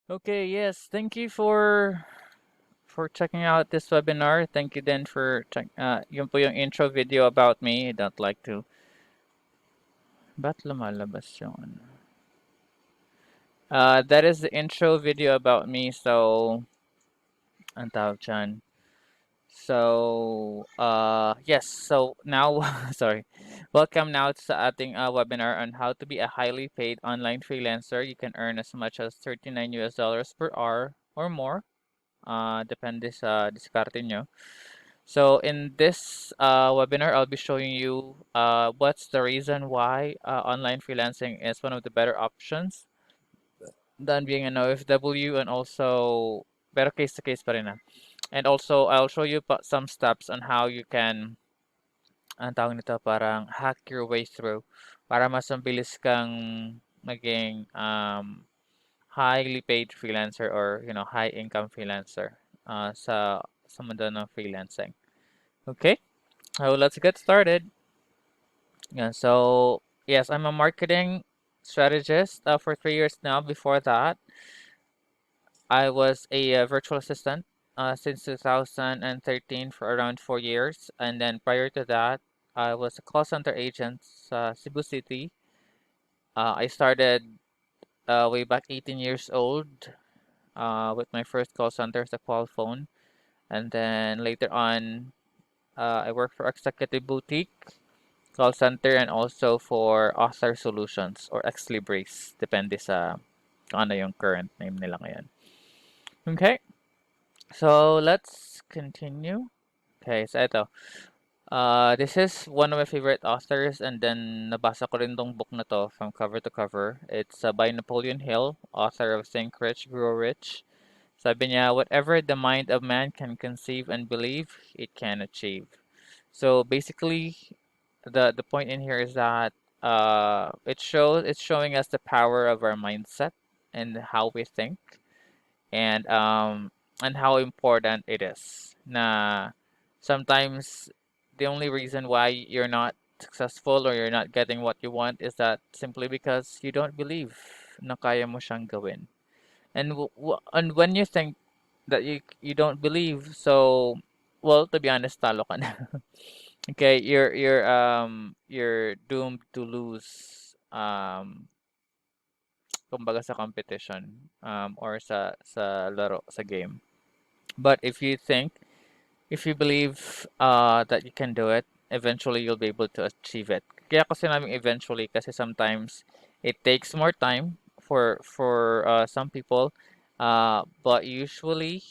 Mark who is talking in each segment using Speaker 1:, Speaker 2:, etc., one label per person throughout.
Speaker 1: Okay, yes. Thank you for checking out this webinar. Thank you then for yun po yung intro video about me. I don't like to. Ba't lumalabas yung ano? That is the intro video about me. So, ang tawag dyan. So, yes. So now, sorry. Welcome now sa ating webinar on how to be a highly paid online freelancer. You can earn as much as $39 per hour or more. Depende sa diskarte nyo. So in this webinar, I'll be showing you what's the reason why online freelancing is one of the better options than being an OFW, and also better case to case pa rin ah. And also, I'll show you some steps on how you can, ang tawag nito, parang hack your way through para mas mabilis kang maging highly paid freelancer, or high income freelancer sa mundo ng freelancing. Okay, so let's get started. Yeah, so yes, I'm a marketing strategist for 3 years now. Before that, I was a virtual assistant since 2013 for around 4 years, and then prior to that, I was a call center agent sa Cebu City. I started way back 18 years old with my first call center as a call phone, and then later on, I worked for Executive Boutique call center, and also for Author Solutions or Ex Libris, depende sa kung ano yung current name nila ngayon. Okay, so let's continue. Okay, so ito. This is one of my favorite authors, and then nabasa ko rin tong book na to from cover to cover. It's by Napoleon Hill, author of Think Rich, Grow Rich. Sabi niya, whatever the mind of man can conceive and believe, it can achieve. So basically, the point in here is that it's showing us the power of our mindset and how we think, and how important it is. Na sometimes the only reason why you're not successful or you're not getting what you want is that simply because you don't believe na kaya mo siyang gawin. And when you think that you don't believe, so well, to be honest, talo ka na. Okay, you're doomed to lose kumbaga sa competition, or sa laro, sa game. But if you believe that you can do it, eventually you'll be able to achieve it. Kaya ko sinabing eventually kasi sometimes it takes more time for some people, but usually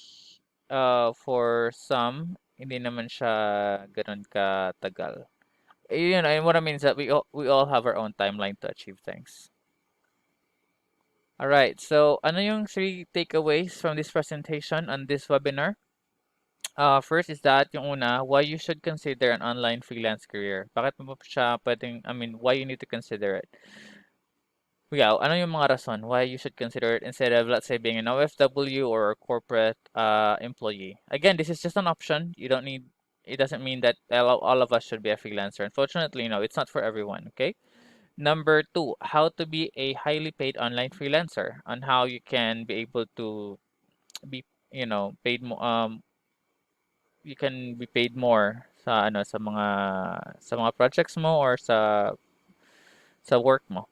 Speaker 1: for some hindi naman siya ganoon katagal. And what I mean is that we all have our own timeline to achieve things. All right. So, ano yung three takeaways from this presentation on this webinar? First is that yung una, why you should consider an online freelance career. Bakit mo ba siya pwedeng, I mean, why you need to consider it? Yeah, ano yung mga rason why you should consider it instead of, let's say, being an OFW or a corporate employee? Again, this is just an option. You don't need, it doesn't mean that all of us should be a freelancer. Unfortunately, no, it's not for everyone, okay? Number two, how to be a highly paid online freelancer, on how you can be able to be, paid more, you can be paid more sa mga projects mo or sa work mo.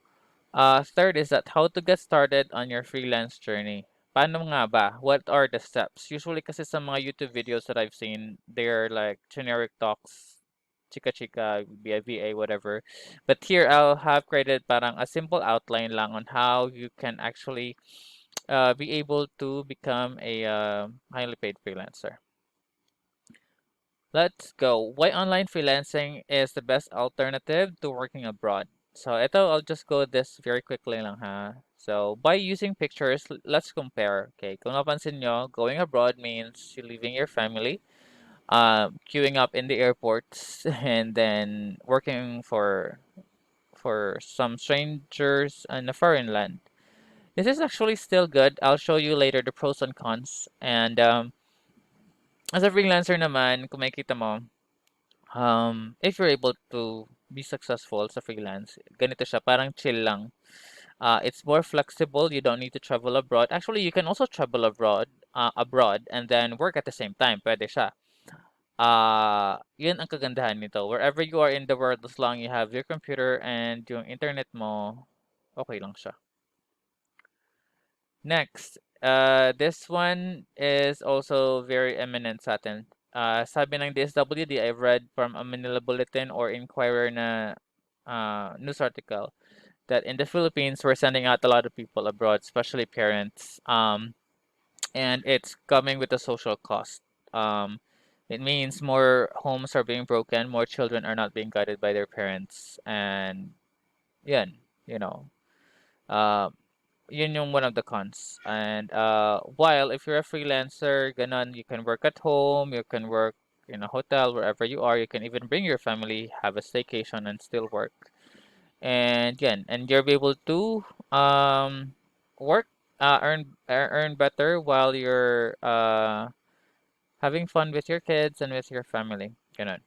Speaker 1: Third is that how to get started on your freelance journey. Paano nga ba? What are the steps? Usually kasi sa mga YouTube videos that I've seen, they're like generic talks, chika-chika, be a VA, whatever. But here I'll have created parang a simple outline lang on how you can actually be able to become a highly paid freelancer. Let's go. Why online freelancing is the best alternative to working abroad. So ito, I'll just go this very quickly lang ha. So by using pictures, let's compare. Okay, kung napansin nyo, going abroad means you leaving your family, queuing up in the airports, and then working for some strangers in a foreign land. This is actually still good. I'll show you later the pros and cons. And as a freelancer naman, kung makikita mo, if you're able to be successful sa freelance, ganito siya, parang chill lang. It's more flexible. You don't need to travel abroad. Actually, you can also travel abroad and then work at the same time. Pwede siya. Yun ang kagandahan nito. Wherever you are in the world, as long you have your computer and yung internet mo, okay lang siya. Next, this one is also very eminent sa atin. Sabi ng DSWD, I've read from a Manila Bulletin or Inquirer na news article that in the Philippines, we're sending out a lot of people abroad, especially parents, and it's coming with a social cost. Um, it means more homes are being broken, more children are not being guided by their parents, and yun, you know, uh, yun yung one of the cons. And while if you're a freelancer, ganon, you can work at home, you can work in a hotel, wherever you are, you can even bring your family, have a staycation, and still work. And yan, and you'll be able to work, earn better while you're having fun with your kids and with your family. Ganon.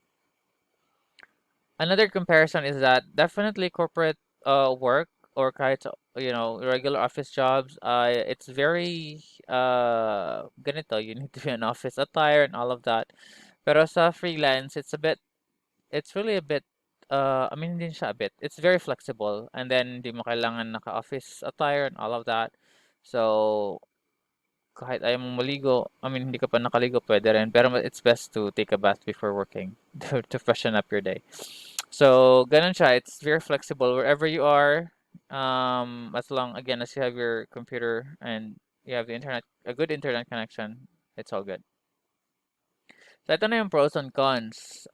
Speaker 1: Another comparison is that definitely corporate work or kahit regular office jobs, it's very ganito, you need to be an office attire and all of that. Pero sa freelance, it's really a bit I mean hindi siya a bit. It's very flexible and then hindi mo kailangan naka-office attire and all of that. So kahit ayaw mong maligo, I mean hindi ka pa nakaligo, pwede rin. Pero it's best to take a bath before working to freshen up your day. So ganun siya. It's very flexible wherever you are. As long again as you have your computer and you have the internet, a good internet connection, it's all good. So ito na yung pros and cons.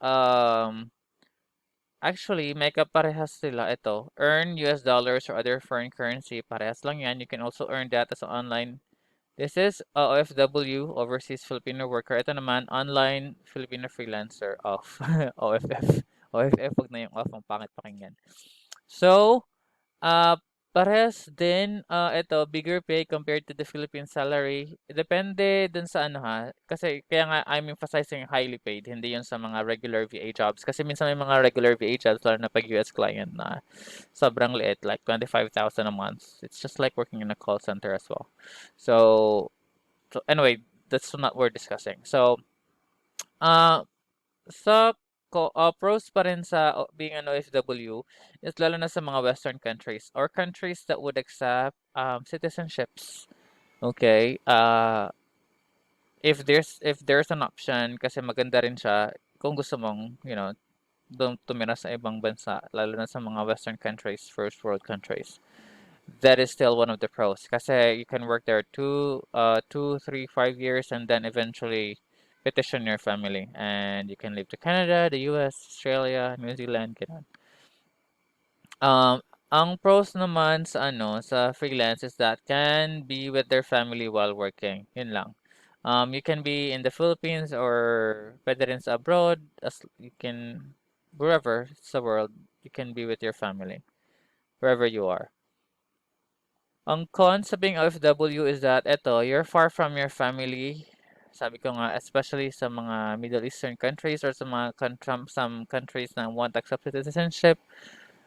Speaker 1: Actually, may kaparehas sila ito. Earn US dollars or other foreign currency. Parehas lang yan. You can also earn that as online. This is OFW, Overseas Filipino Worker. Ito naman, Online Filipino Freelancer off. OFF. OFF, wag na yung off. Ang pangit pakinggan. So, Ah, parehas din, ito bigger pay compared to the Philippine salary. Depende dun sa ano ha, kasi kaya nga I'm emphasizing highly paid, hindi yun sa mga regular VA jobs. Kasi minsan may mga regular VA jobs, lalo na pag US client na sobrang liit, like 25,000 a month. It's just like working in a call center as well. So, so anyway, that's not we're discussing. So, uh, sa pros pa rin sa being an OFW is lalo na sa mga Western countries or countries that would accept citizenships. Okay? If there's an option kasi maganda rin siya kung gusto mong, doon tumira sa ibang bansa, lalo na sa mga Western countries, first world countries. That is still one of the pros. Kasi you can work there 2, 3, 5 years and then eventually petition your family and you can leave to Canada, the US, Australia, New Zealand, ganun. Um, ang pros naman sa sa freelance is that can be with their family while working. Yun lang. You can be in the Philippines or pwede rin sa abroad, as you can wherever sa world, you can be with your family, wherever you are. Ang con sa being OFW is that eto, you're far from your family. Sabi ko nga, especially sa mga Middle Eastern countries or sa mga some countries na want to accept citizenship.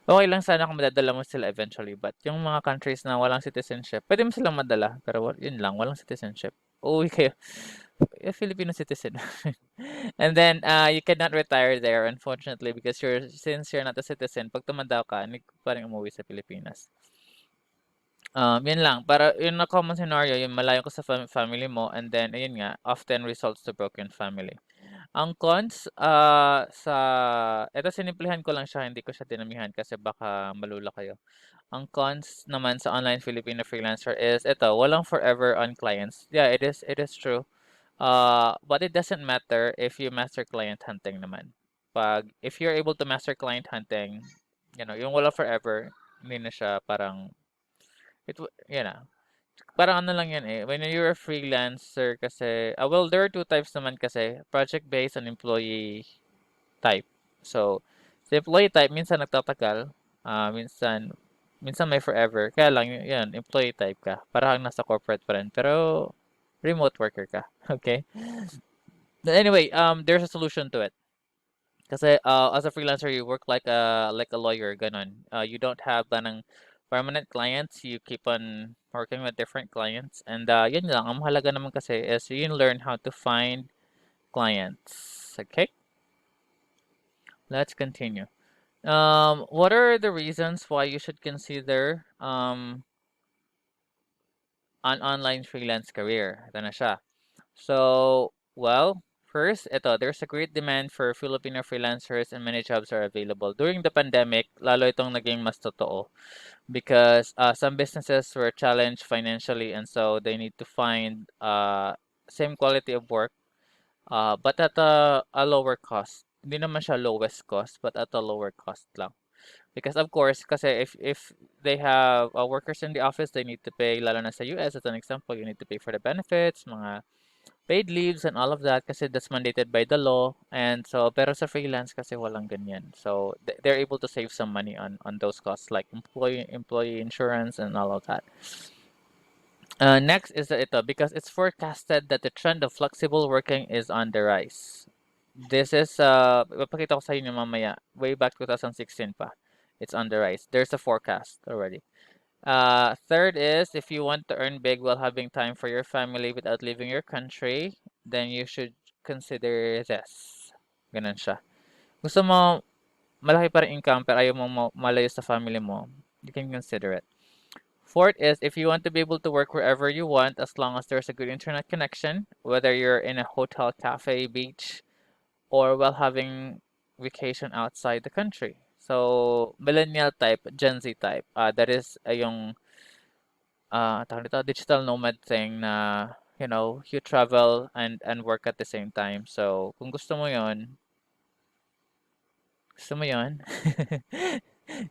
Speaker 1: Okay lang sana kung madadala mo sila eventually. But yung mga countries na walang citizenship, pwede mo silang madala. Pero yun lang, walang citizenship. Uuwi kayo. Filipino citizen. And then, you cannot retire there, unfortunately, because since you're not a citizen, pag tumanda ka, hindi ka pa rin umuwi sa Pilipinas. Yun lang. Para yun na common scenario, yung malayo ka sa family mo, and then, ayun nga, often results to broken family. Ang cons, eto sinimplihan ko lang siya, hindi ko siya dinamihan kasi baka malula kayo. Ang cons naman sa online Filipino freelancer is ito, walang forever on clients. Yeah, it is true. But it doesn't matter if you master client hunting naman. If you're able to master client hunting, yung wala forever, hindi na siya parang parang ano lang yan eh. When you're a freelancer kasi, well, there are two types naman kasi, project-based and employee type. So, sa employee type, minsan nagtatagal, minsan may forever. Kaya lang, yan, employee type ka. Parang nasa corporate pa rin. Pero, remote worker ka. Okay? Anyway, there's a solution to it. Kasi as a freelancer, you work like a lawyer, ganon. You don't have parang permanent clients, you keep on working with different clients. And yun lang, ang mahalaga naman kasi is you learn how to find clients. Okay, let's continue. What are the reasons why you should consider an online freelance career? Ito na siya. So, well, first, there's a great demand for Filipino freelancers and many jobs are available. During the pandemic, lalo itong naging mas totoo because some businesses were challenged financially and so they need to find same quality of work but at a lower cost. Hindi naman siya lowest cost but at a lower cost lang. Because of course, kasi if they have workers in the office, they need to pay, lalo na sa US, as an example, you need to pay for the benefits, mga paid leaves and all of that kasi that's mandated by the law. And so, pero sa freelance kasi walang ganyan. So, they're able to save some money on those costs like employee insurance and all of that. Next is ito, because it's forecasted that the trend of flexible working is on the rise. This is, ipapakita ko sa inyo mamaya, way back 2016 pa. It's on the rise. There's a forecast already. Third is, if you want to earn big while having time for your family without leaving your country, then you should consider this. Ganun siya. Gusto mo, malaki pa rin income, pero ayaw mo malayo sa family mo, you can consider it. Fourth is, if you want to be able to work wherever you want, as long as there's a good internet connection, whether you're in a hotel, cafe, beach, or while having vacation outside the country. So, millennial type, Gen Z type, that is yung tawag dito, digital nomad thing na, you travel and work at the same time. So, kung gusto mo yon,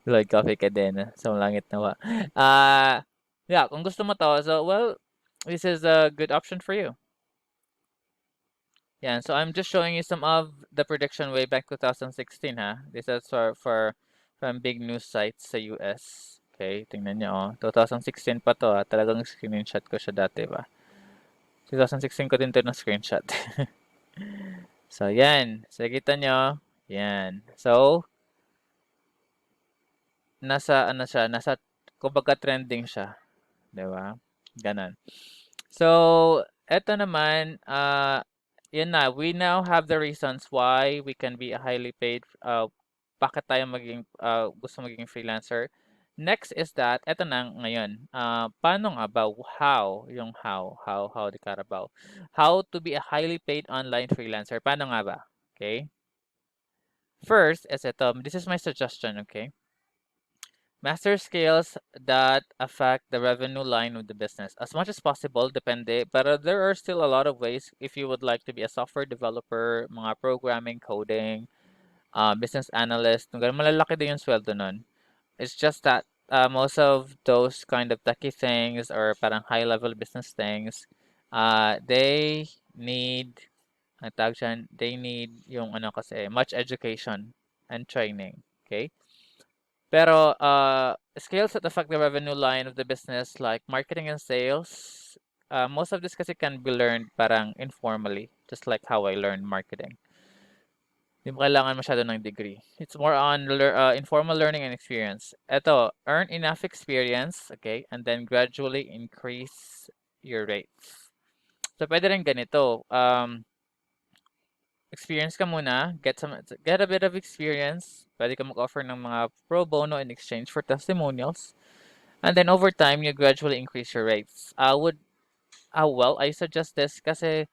Speaker 1: like coffee ka din, sa langit nawa. Yeah, kung gusto mo to, so, well, this is a good option for you. Yeah, so I'm just showing you some of the prediction way back 2016, ha. This is for from big news sites sa US. Okay, tingnan niyo, 2016 pa to, talagang screenshot ko siya dati ba. 2016 ko din to na screenshot. So, yan. So, kita nyo. Yan. So, nasa, kumbaga trending siya. Di ba? Ganon. So, eto naman, yun na, we now have the reasons why we can be a highly paid, bakit tayo gusto maging freelancer. Next is that, eto na ngayon, paano nga ba, how di Carabao, how to be a highly paid online freelancer, paano nga ba? Okay? First is ito, this is my suggestion, okay? Master skills that affect the revenue line of the business. As much as possible, depende. But there are still a lot of ways if you would like to be a software developer, mga programming, coding, business analyst. Malalaki din yung sweldo nun. It's just that most of those kind of techie things or parang high-level business things, they need, ang tawag dyan, they need yung kasi, much education and training. Okay? Pero skills that affect the revenue line of the business like marketing and sales, most of this kasi can be learned parang informally, just like how I learned marketing. Hindi mo kailangan masyado ng degree. It's more on informal learning and experience. Ito, earn enough experience, okay, and then gradually increase your rates. So, pwede rin ganito. Experience ka muna, get a bit of experience. Pwede ka mag-offer ng mga pro bono in exchange for testimonials. And then over time, you gradually increase your rates. I suggest this kasi,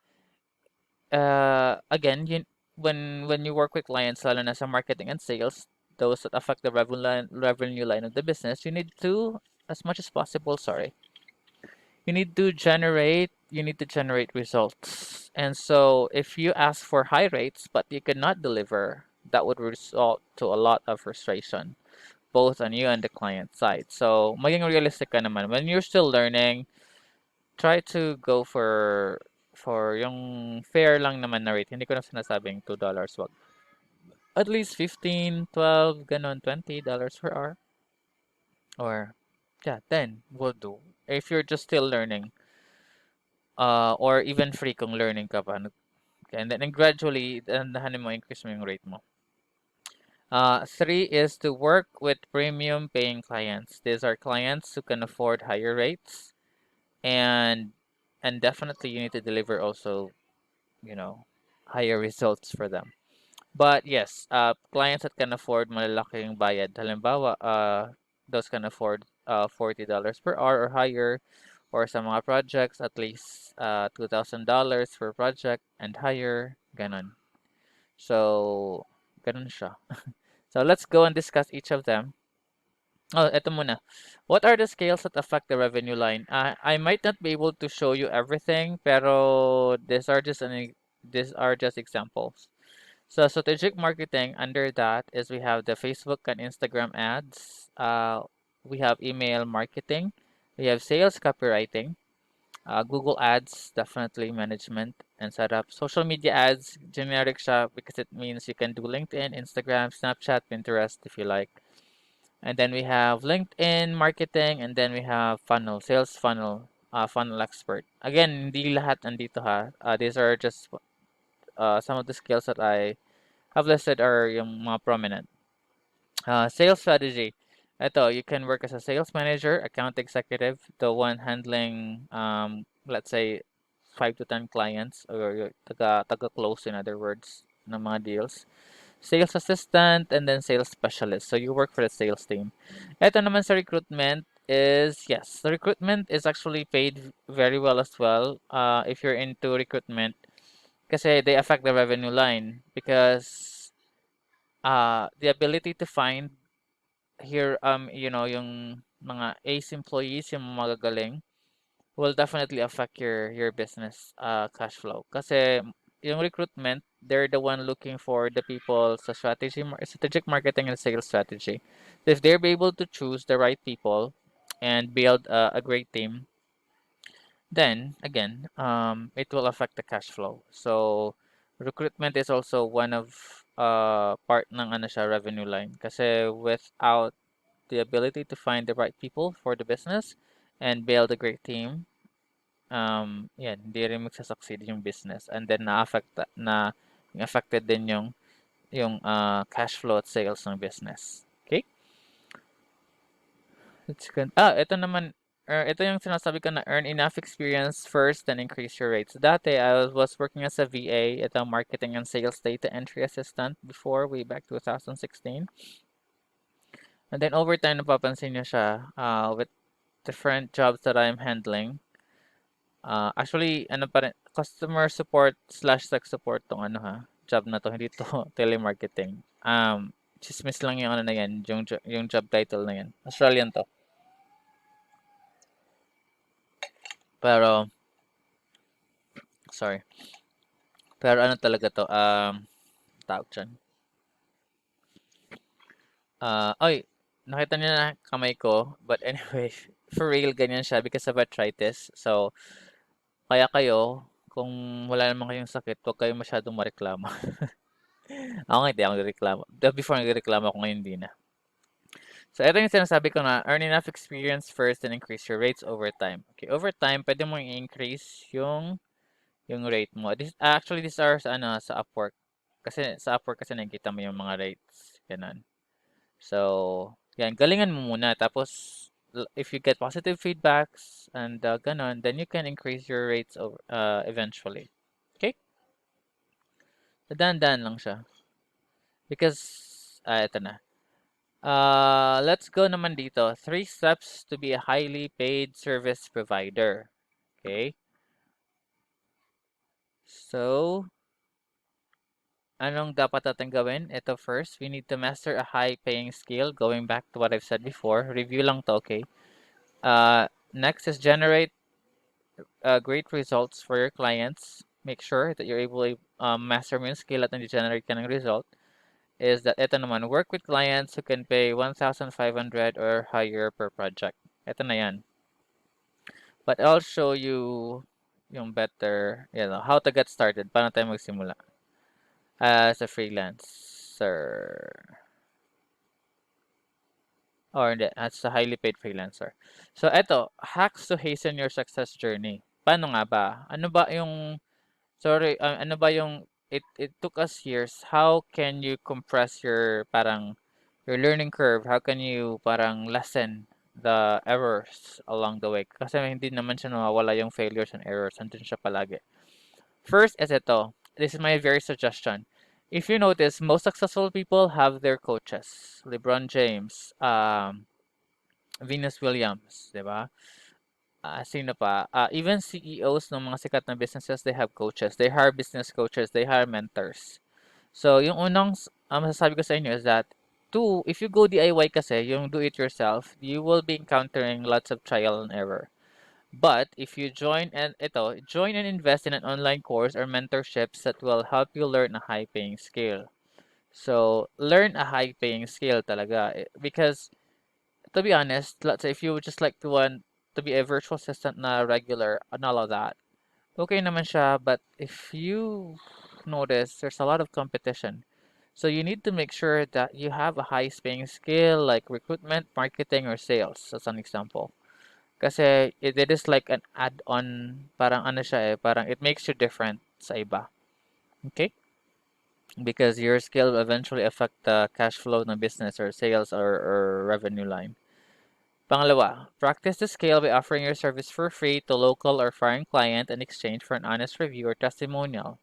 Speaker 1: again, when you work with clients, lalo na sa marketing and sales, those that affect the revenue line of the business, you need to, as much as possible, you need to generate results. And so if you ask for high rates but you cannot deliver, that would result to a lot of frustration, both on you and the client side. So maging realistic ka naman. When you're still learning, try to go for yung fair lang naman na rate. Hindi ko na sinasabing $2, wag. At least 15, 12, ganon, $20 per hour. Or, yeah, 10 will do. If you're just still learning. Or even free kung learning ka pa. Okay, and then gradually, dahan mo, increase mo yung rate mo. Three is to work with premium paying clients. These are clients who can afford higher rates, and definitely you need to deliver also, you know, higher results for them. But yes, clients that can afford malalaking bayad, halimbawa, those can afford $40 per hour or higher, or sa mga projects at least $2,000 per project and higher, ganon. So, ganon siya. So let's go and discuss each of them. Oh, eto muna. What are the scales that affect the revenue line? I might not be able to show you everything, pero these are just examples. So strategic marketing, under that is we have the Facebook and Instagram ads. We have email marketing. We have sales copywriting. Google ads, definitely management and setup. Social media ads, generic siya because it means you can do LinkedIn, Instagram, Snapchat, Pinterest if you like. And then we have LinkedIn marketing, and then we have funnel, sales funnel, funnel expert. Again, hindi lahat andito ha. These are just some of the skills that I have listed are yung mga prominent. Sales strategy. Ito, you can work as a sales manager, account executive, the one handling, let's say, 5 to 10 clients, or yung taga-close, in other words, ng mga deals. Sales assistant, and then sales specialist. So you work for the sales team. Ito naman sa recruitment is, yes, the recruitment is actually paid very well as well, if you're into recruitment, kasi they affect the revenue line because the ability to find here, yung mga ace employees, yung mga magagaling, will definitely affect your business cash flow. Kasi yung recruitment, they're the one looking for the people sa strategic marketing and sales strategy. So if they're able to choose the right people and build a great team, then again, it will affect the cash flow. So recruitment is also one of part ng ano siya, revenue line. Kasi without the ability to find the right people for the business and build a great team, yan, hindi rin magsasucceed yung business. And then affected din yung cash flow at sales ng business. Okay? Ito naman, ito yung sinasabi ko na earn enough experience first, then increase your rates. Dati, I was working as a VA, ito marketing and sales data entry assistant before, way back 2016. And then over time, napapansin niyo siya with different jobs that I'm handling. Actually, ano pa rin, customer support slash tech support tong ano ha, job na to, hindi to telemarketing. Chismis lang yung ano na yan, yung job title na yan. Australian to. Pero, sorry. Pero ano talaga to, tawag dyan. Oy, nakita niyo na kamay ko, but anyway, for real, ganyan siya because of arthritis. So, kaya kayo, kung wala naman kayong sakit, huwag kayong masyadong mareklamo. Ako nga, hindi ako nagreklamo. Before nagreklamo ako, ngayon hindi na. So, ito yung sinasabi ko na, earn enough experience first and increase your rates over time. Okay, over time, pwede mo i-increase yung rate mo. Actually, these are sa, ano, sa Upwork. Kasi sa Upwork kasi nakikita mo yung mga rates. Ganun. So, yan, galingan mo muna. Tapos, if you get positive feedbacks and ganun, then you can increase your rates eventually. Okay? Dahan-dahan lang siya. Because, ito na. Let's go naman dito. 3 steps to be a highly paid service provider. Okay? So, anong dapat natin gawin? Ito first, we need to master a high-paying skill. Going back to what I've said before, review lang to, okay? Next is generate great results for your clients. Make sure that you're able to master mo yung skill at nag-generate ka ng result. Is that ito naman, work with clients who can pay 1,500 or higher per project. Ito na yan. But I'll show you yung better, how to get started. Paano tayo magsimula as a freelancer. Or hindi, as a highly paid freelancer. So, eto, hacks to hasten your success journey. Paano nga ba? Ano ba yung it took us years. How can you compress your parang your learning curve? How can you parang lessen the errors along the way? Kasi hindi naman siya nawawala yung failures and errors. Andun siya palagi. First is ito. This is my very suggestion. If you notice, most successful people have their coaches. LeBron James, Venus Williams, di ba? Sino pa? Even CEOs ng mga sikat na businesses, they have coaches. They hire business coaches. They hire mentors. So, yung unang masasabi ko sa inyo is that, two, if you go DIY kasi, yung do it yourself, you will be encountering lots of trial and error. But if you join and invest in an online course or mentorships that will help you learn a high-paying skill. So, learn a high-paying skill talaga. Because, to be honest, let's say if you would just like to want to be a virtual assistant na regular and all of that, okay naman siya. But if you notice, there's a lot of competition. So you need to make sure that you have a high-paying skill like recruitment, marketing, or sales, as an example. Kasi it is like an add-on, parang ano siya eh, parang it makes you different sa iba. Okay? Because your skill will eventually affect the cash flow ng business or sales or revenue line. Pangalawa, practice the scale by offering your service for free to local or foreign client in exchange for an honest review or testimonial.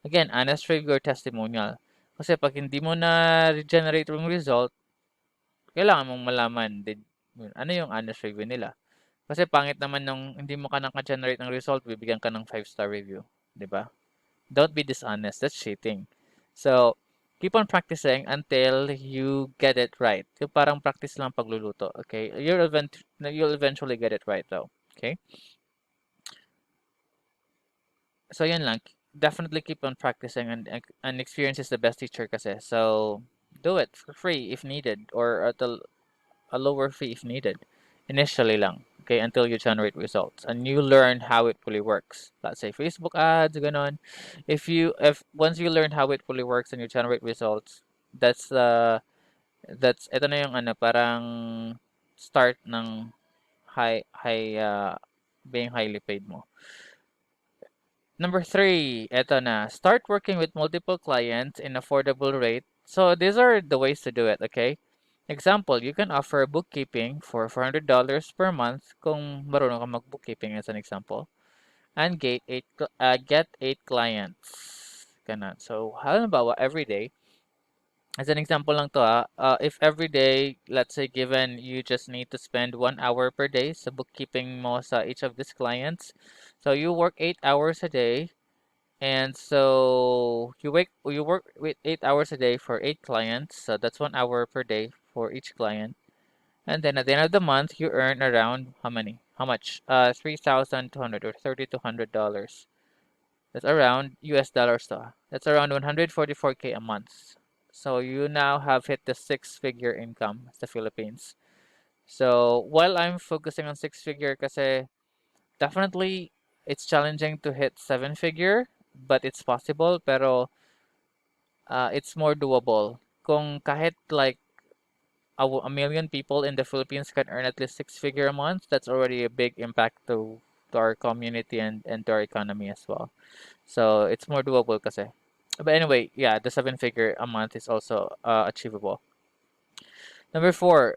Speaker 1: Again, honest review or testimonial. Kasi pag hindi mo na regenerate yung result, kailangan mong malaman ano yung honest review nila. Kasi pangit naman nung hindi mo ka naka-generate ng result, bibigyan ka ng 5-star review, 'di ba? Don't be dishonest, that's cheating. So, keep on practicing until you get it right. Yung parang practice lang pagluluto, okay? You'll eventually get it right though, okay? So, yun lang. Definitely keep on practicing and experience is the best teacher kasi. So, do it for free if needed or at a lower fee if needed. Initially lang. Okay, until you generate results and you learn how it really works. Let's say Facebook ads, ganon. If once you learn how it really works and you generate results, that's ito na yung ano parang start ng being highly paid mo. Number three, eto na. Start working with multiple clients in affordable rate. So these are the ways to do it, okay? Example, you can offer bookkeeping for $400 per month kung marunong ka mag-bookkeeping as an example. And get 8 clients. Ganun. So, halimbawa, every day, as an example lang to if every day, let's say given you just need to spend 1 hour per day sa bookkeeping mo sa each of these clients. So, you work 8 hours a day. And so you work with 8 hours a day for 8 clients. So that's 1 hour per day for each client. And then at the end of the month, you earn around how many? How much? 3,200 or $3,200. That's around US dollars though. That's around 144K a month. So you now have hit the six-figure income sa Philippines. So while I'm focusing on six-figure kasi definitely it's challenging to hit seven-figure, but it's possible pero it's more doable. Kung kahit like a million people in the Philippines can earn at least six-figure a month, that's already a big impact to our community and to our economy as well. So it's more doable kasi. But anyway, yeah, the seven-figure a month is also achievable. Number four,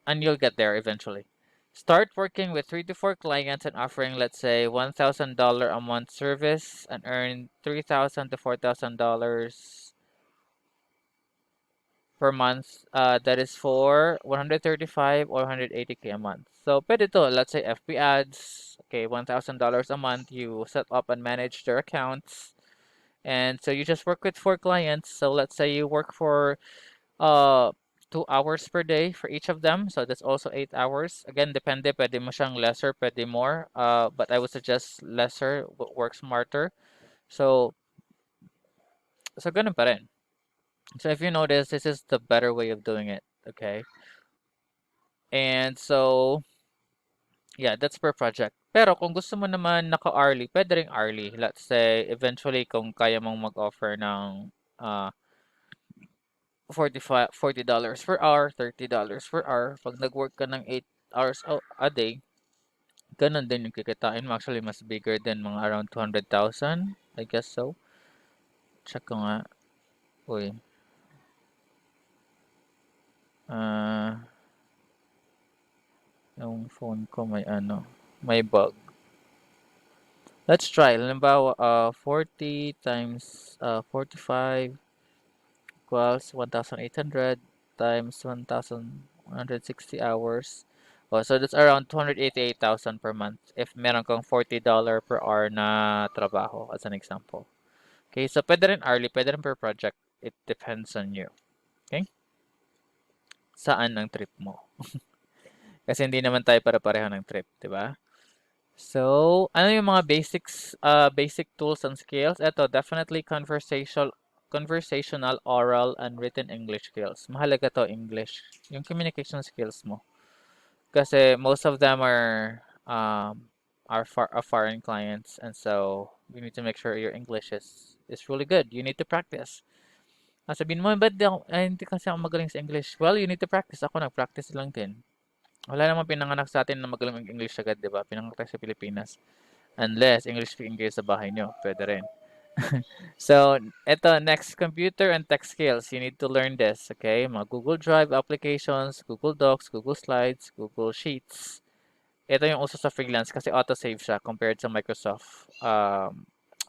Speaker 1: and you'll get there eventually. Start working with 3 to 4 clients and offering, let's say, $1,000 a month service and earn $3,000 to $4,000 per month. That is for 135 or 180K a month. So, pwede to. Let's say FB ads. Okay, $1,000 a month. You set up and manage their accounts. And so you just work with 4 clients. So let's say you work for uh 2 hours per day for each of them. So that's also 8 hours. Again, depende. Pwede mo siyang lesser, pwede more. But I would suggest lesser, work smarter. So, so ganun pa rin. So if you notice, this is the better way of doing it. Okay. And so, yeah, that's per project. Pero kung gusto mo naman naka-hourly, pwede rin hourly. Let's say, eventually, kung kaya mong mag-offer ng uh, $40 per hour, $30 per hour. Pag nag-work ka ng 8 hours a day, ganun din yung kikitain mo. Actually, mas bigger than mga around 200,000. I guess so. check ko nga. Uy. Ah, yung phone ko may ano, may bug. Let's try. Halimbawa, 40 times 45 equals 1,800 times 1,160 hours. Oh, so that's around 288,000 per month if meron kang $40 per hour na trabaho as an example. Okay, so pwede rin hourly, pwede rin per project. It depends on you. Okay? Saan ang trip mo? Kasi hindi naman tayo para-pareho ng trip, di ba? So, ano yung mga basic tools and skills? Ito, definitely conversational, oral, and written English skills. Mahalaga to, English. Yung communication skills mo. Kasi most of them are foreign clients, and so you need to make sure your English is really good. You need to practice. Sabihin mo, ba't hindi kasi ako magaling sa English? Well, you need to practice. Ako, nag-practice lang din. Wala namang pinanganak sa atin na magaling mag-English agad, di ba? Pinanganak tayo sa Pilipinas. Unless English speaking kayo sa bahay nyo, pwede rin. So, eto, next, computer and tech skills. You need to learn this, okay? Mga Google Drive applications, Google Docs, Google Slides, Google Sheets. Ito yung uso sa freelance kasi auto-save siya compared sa Microsoft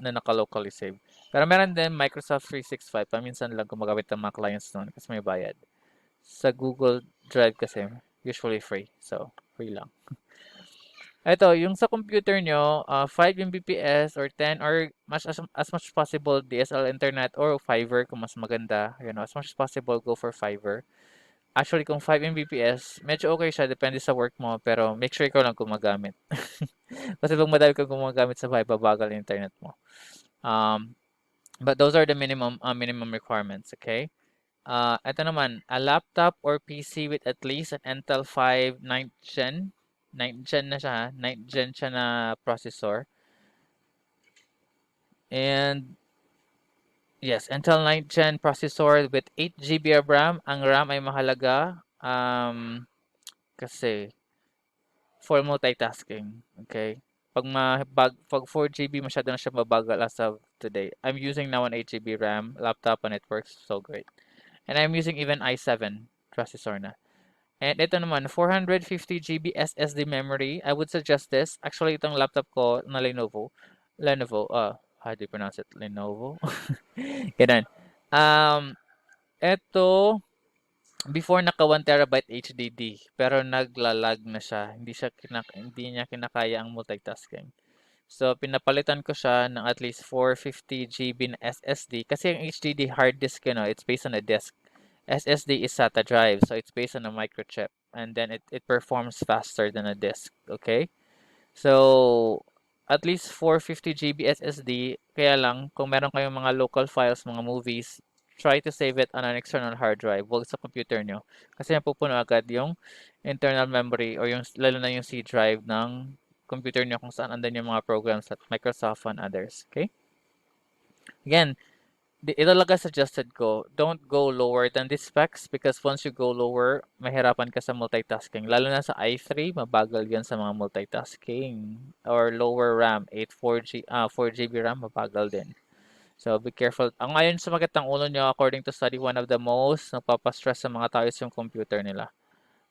Speaker 1: na naka-locally save. Pero meron din Microsoft 365. Paminsan lang gumagamit ng mga clients nun kasi may bayad. Sa Google Drive kasi, usually free. So, free lang. Ito, yung sa computer nyo, 5 Mbps or 10 or as much possible DSL internet or Fiverr kung mas maganda. You know, as much as possible, go for Fiverr. Actually, kung 5 Mbps, medyo okay siya, depende sa work mo, pero make sure ikaw lang gumagamit. Kasi pag madami kang gumagamit sa bahay, babagal yung internet mo. Um, but those are the minimum requirements, okay? Ito naman, a laptop or PC with at least an Intel 5 9th gen. 9th gen na siya, ha? 9th gen siya na processor. And yes, Intel 9th gen processor with 8 GB of RAM. Ang RAM ay mahalaga kasi for multitasking. Okay? Pag 4 GB masyado na siya mabagal as of today. I'm using now an 8 GB RAM laptop and it works so great. And I'm using even i7 processor na. And ito naman, 450 GB SSD memory. I would suggest this. Actually, itong laptop ko na Lenovo, how do you pronounce it? Lenovo? Ganun. Um, ito, before naka 1 terabyte HDD, pero naglalag na siya. Hindi niya kinakaya ang multitasking. So, pinapalitan ko siya ng at least 450 GB na SSD. Kasi yung HDD hard disk, it's based on a disk. SSD is SATA drive, so it's based on a microchip. And then it performs faster than a disk, okay? So, at least 450 GB SSD. Kaya lang, kung meron kayong mga local files, mga movies, try to save it on an external hard drive. Huwag sa computer nyo. Kasi napupuno agad yung internal memory or lalo na yung C drive ng computer nyo kung saan andan yung mga programs at Microsoft and others. Okay? Again, ito talaga suggested ko, don't go lower than these specs because once you go lower, mahirapan ka sa multitasking. Lalo na sa i3, mabagal yan sa mga multitasking. Or lower RAM, 4GB RAM, mabagal din. So, be careful. Ang ayon sa magat ng ulo nyo, according to study, one of the most nagpapastress sa mga tao is yung computer nila.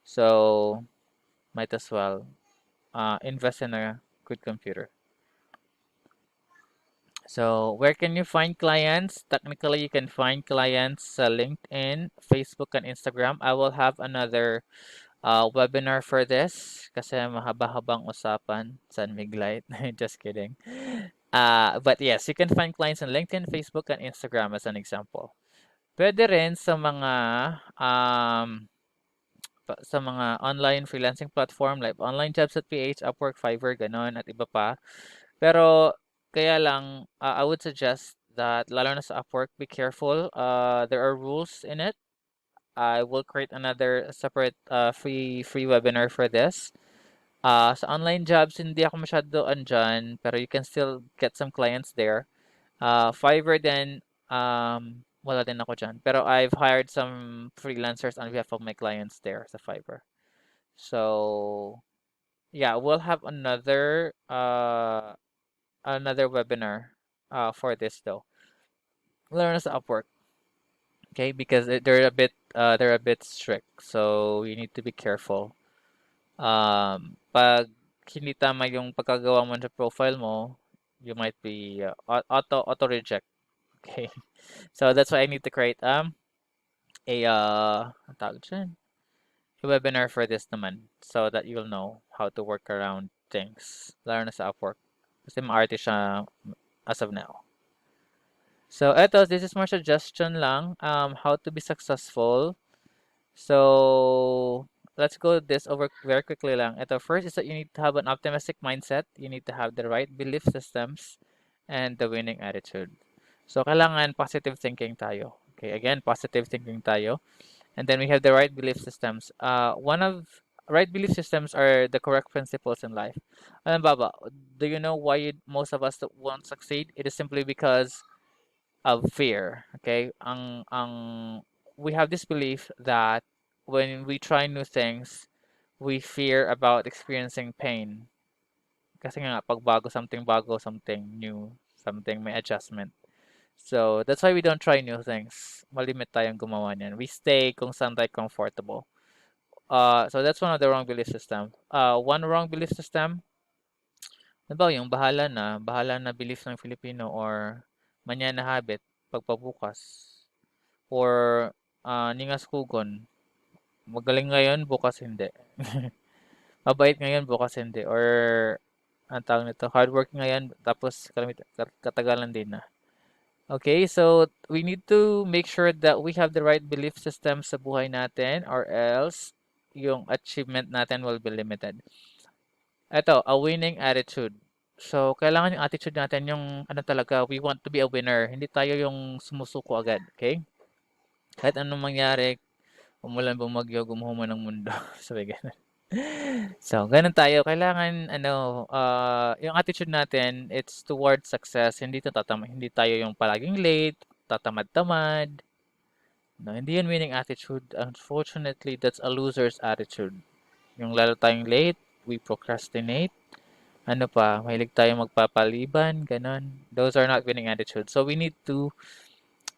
Speaker 1: So, might as well invest in a good computer. So, where can you find clients? Technically, you can find clients sa LinkedIn, Facebook, and Instagram. I will have another webinar for this kasi mahaba-habang usapan. San Miglite. Just kidding. But yes, you can find clients on LinkedIn, Facebook, and Instagram as an example. Pwede rin sa mga online freelancing platform like Online Jobs at PH, Upwork, Fiverr, ganon, at iba pa. Pero kaya lang, I would suggest that lalo na sa Upwork, be careful. There are rules in it. I will create another separate free webinar for this. Sa online jobs, hindi ako masyado andyan, pero you can still get some clients there. Fiverr din, wala din ako dyan. Pero I've hired some freelancers on behalf of my clients there sa Fiverr. So, yeah, we'll have another webinar for this though. learn sa Upwork. Okay, because they're a bit strict, so you need to be careful. Pag hindi tama yung pagkagawa mo sa profile mo, you might be auto reject. Okay, so that's why I need to create ang tawag dyan? A webinar for this naman so that you'll know how to work around things. Lalo na sa Upwork. Kasi maarte siya as of now. So, this is more suggestion lang, how to be successful. So, let's go this over very quickly lang. First is that you need to have an optimistic mindset. You need to have the right belief systems and the winning attitude. So, kailangan positive thinking tayo. Okay, again, positive thinking tayo. And then we have the right belief systems. One of right belief systems are the correct principles in life. Alam ba, do you know why most of us won't succeed? It is simply because of fear. Okay, we have this belief that when we try new things, we fear about experiencing pain. Kasi nga, pag bago, something new, something may adjustment. So, that's why we don't try new things. Malimit tayong gumawa niyan. We stay kung saan tayo comfortable. So that's one of the wrong belief system. One wrong belief system, ano ba yung bahala na belief ng Filipino or manya na habit, pagpabukas. Or ningas kugon, magaling ngayon, bukas hindi. Mabait ngayon, bukas hindi. Or ang tawag nito, hard work ngayon, tapos katagalan din na. Okay, so we need to make sure that we have the right belief system sa buhay natin or else yung achievement natin will be limited. Ito, a winning attitude. So, kailangan yung attitude natin yung ano talaga, we want to be a winner. Hindi tayo yung sumusuko agad, okay? Kahit anong mangyari, umulan, bumagyo, gumuho man ang mundo. Sabi ganun. So, ganun tayo. Kailangan, yung attitude natin, it's towards success. Hindi tayo yung palaging late, tatamad-tamad. No, hindi yun winning attitude. Unfortunately, that's a loser's attitude. Yung lalo tayong late, we procrastinate. Ano pa, mahilig tayong magpapaliban, ganun. Those are not winning attitudes. So, we need to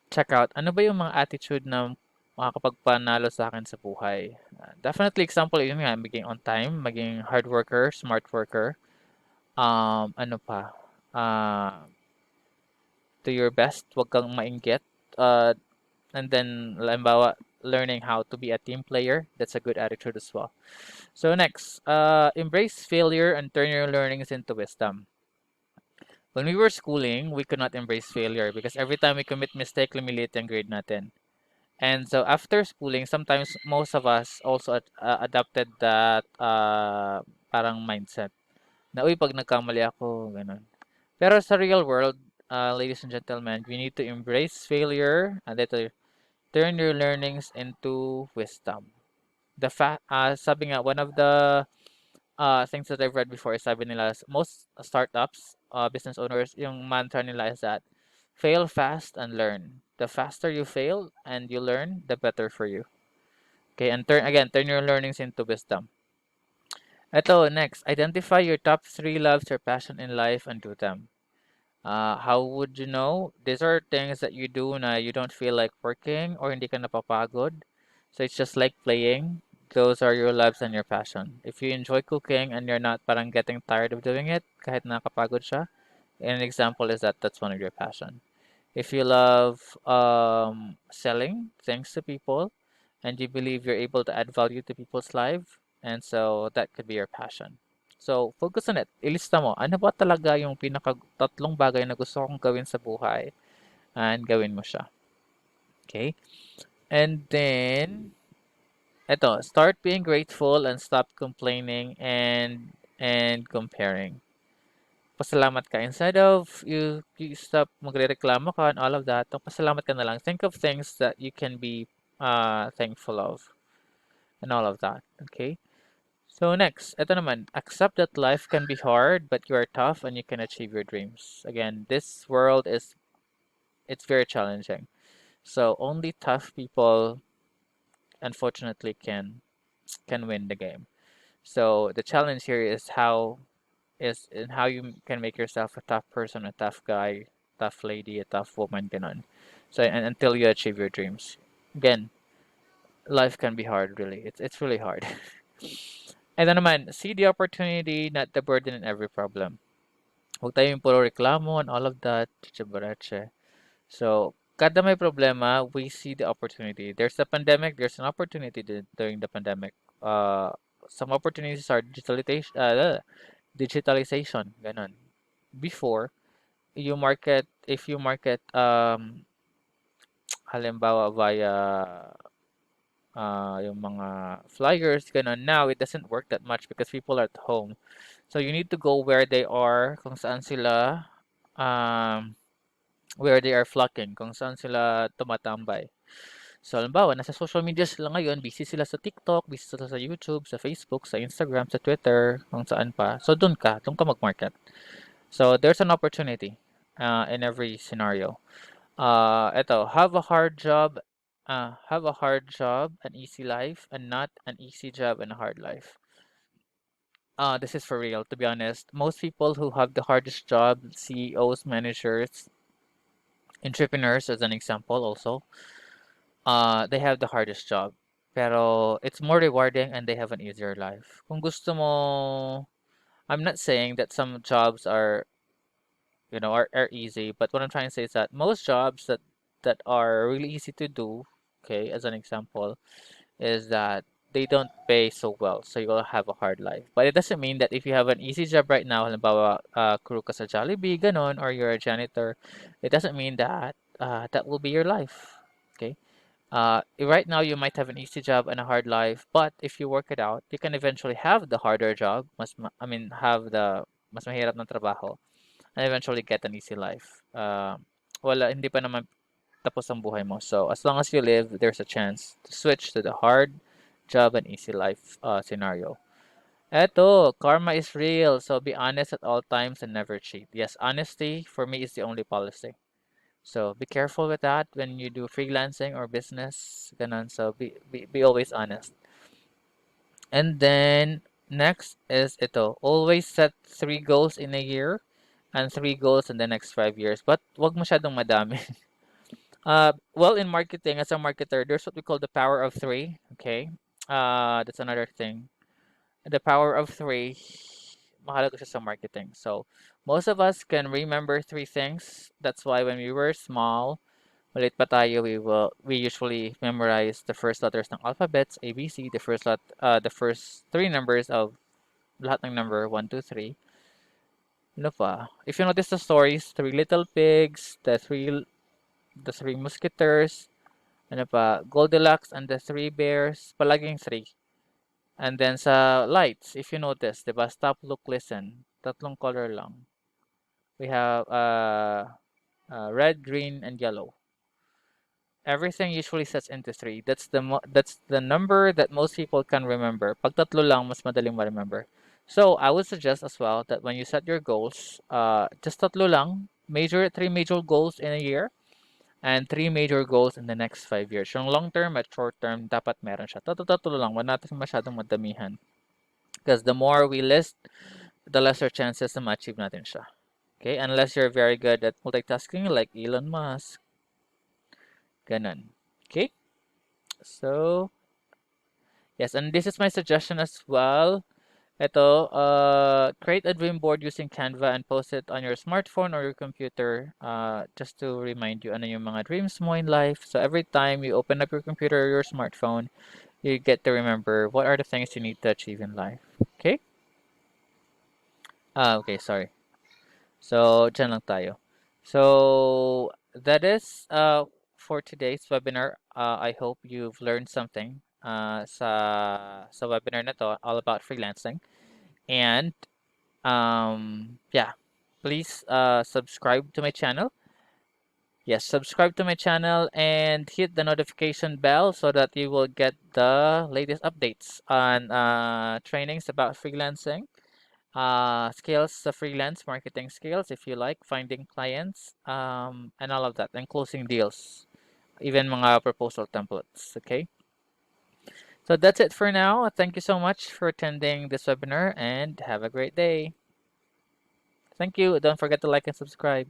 Speaker 1: check out ano ba yung mga attitude na makakapagpanalo sa akin sa buhay. Definitely example yun nga, maging on time, maging hard worker, smart worker. Ano pa? Uh, do your best, wag kang mainggit. And then, halimbawa, learning how to be a team player. That's a good attitude as well. So next, embrace failure and turn your learnings into wisdom. When we were schooling, we could not embrace failure because every time we commit mistake, lumiliit yung grade natin. And so after schooling, sometimes most of us also adopted that parang mindset na, uy, pag nagkamali ako, ganun. Pero sa real world, ladies and gentlemen, we need to embrace failure and then turn your learnings into wisdom. Sabi nga, one of the things that I've read before is sabi nila, most startups, business owners, yung mantra nila is that fail fast and learn. The faster you fail and you learn, the better for you. Okay, and turn your learnings into wisdom. Ito, next, identify your top three loves or passion in life and do them. How would you know? These are things that you do na you don't feel like working or hindi ka napapagod. So it's just like playing. Those are your loves and your passion. If you enjoy cooking and you're not parang getting tired of doing it, kahit nakapagod siya, an example is that that's one of your passion. If you love selling things to people and you believe you're able to add value to people's life, and so that could be your passion. So, focus on it. Ilista mo, ano ba talaga yung pinaka-tatlong bagay na gusto kong gawin sa buhay and gawin mo siya. Okay? And then, start being grateful and stop complaining and comparing. Pasalamat ka. Instead of you stop magrereklamo ka and all of that, pasalamat ka na lang. Think of things that you can be thankful of and all of that. Okay? So next, ito naman, accept that life can be hard, but you are tough and you can achieve your dreams. Again, this world it's very challenging. So only tough people, unfortunately, can win the game. So the challenge here is how you can make yourself a tough person, a tough guy, tough lady, a tough woman, ganon. So and until you achieve your dreams. Again, life can be hard, really. It's really hard. And then naman, see the opportunity, not the burden in every problem. Huwag tayong puro reklamo and all of that, chicha. So, kada may problema, we see the opportunity. There's a pandemic, there's an opportunity during the pandemic. Uh, some opportunities are digitalization, ganon. Before, if you market, halimbawa via yung mga flyers, ganon. Now, it doesn't work that much because people are at home. So, you need to go where they are, kung saan sila, um, where they are flocking, kung saan sila tumatambay. So, halimbawa, nasa social media sila ngayon, busy sila sa TikTok, busy sila sa YouTube, sa Facebook, sa Instagram, sa Twitter, kung saan pa. So, doon ka mag-market. So, there's an opportunity in every scenario. Have a hard job, an easy life, and not an easy job and a hard life. This is for real, to be honest. Most people who have the hardest job, CEOs, managers, entrepreneurs, as an example, also, they have the hardest job. Pero it's more rewarding and they have an easier life. Kung gusto mo, I'm not saying that some jobs are easy, but what I'm trying to say is that most jobs that are really easy to do, okay, as an example, is that they don't pay so well, so you'll have a hard life. But it doesn't mean that if you have an easy job right now, halimbawa, crew ka sa Jollibee, ganon, or you're a janitor, it doesn't mean that that will be your life. Okay? Right now, you might have an easy job and a hard life, but if you work it out, you can eventually have the harder job, have the mas mahirap na trabaho, and eventually get an easy life. Hindi pa naman tapos ang buhay mo. So, as long as you live, there's a chance to switch to the hard job and easy life scenario. Eto, karma is real, so be honest at all times and never cheat. Yes, honesty for me is the only policy. So be careful with that when you do freelancing or business, ganun. So be always honest. And then next is ito, always set 3 goals in a year and 3 goals in the next 5 years. But wag masyadong madami. Well, in marketing, as a marketer, there's what we call the power of three. Okay, that's another thing. The power of three, mahalaga siya sa marketing. So most of us can remember 3 things. That's why when we were small, maliit pa tayo, we usually memorize the first letters ng alphabets, ABC, the first 3 numbers of lahat ng number, 1, 2, 3. Ano pa? If you notice the stories, Three Little Pigs, the Three Musketeers, ano pa, Goldilocks and the Three Bears, palaging three. And then sa lights, if you notice, diba? Stop, look, listen. Tatlong color lang. We have red, green, and yellow. Everything usually sets into three. That's the number that most people can remember. Pag tatlo lang, mas madaling ma-remember. So I would suggest as well that when you set your goals, just tatlo lang, three major goals in a year, and 3 major goals in the next 5 years. Yung long term at short term, dapat meron siya. Tatlo lang, wala natin masyadong madamihan. Because the more we list, the lesser chances na ma-achieve natin siya. Okay, unless you're very good at multitasking like Elon Musk. Ganun. Okay? So, yes, and this is my suggestion as well. Ito, create a dream board using Canva and post it on your smartphone or your computer just to remind you ano yung mga dreams mo in life. So every time you open up your computer or your smartphone, you get to remember what are the things you need to achieve in life. Okay? Okay, sorry. So, dyan lang tayo. So, that is for today's webinar. I hope you've learned something sa webinar na to, all about freelancing. And yeah, please subscribe to my channel. Yes, subscribe to my channel and hit the notification bell so that you will get the latest updates on trainings about freelancing, skills, the freelance marketing skills, if you like, finding clients, and all of that, and closing deals, even mga proposal templates. Okay. So that's it for now. Thank you so much for attending this webinar and have a great day. Thank you. Don't forget to like and subscribe.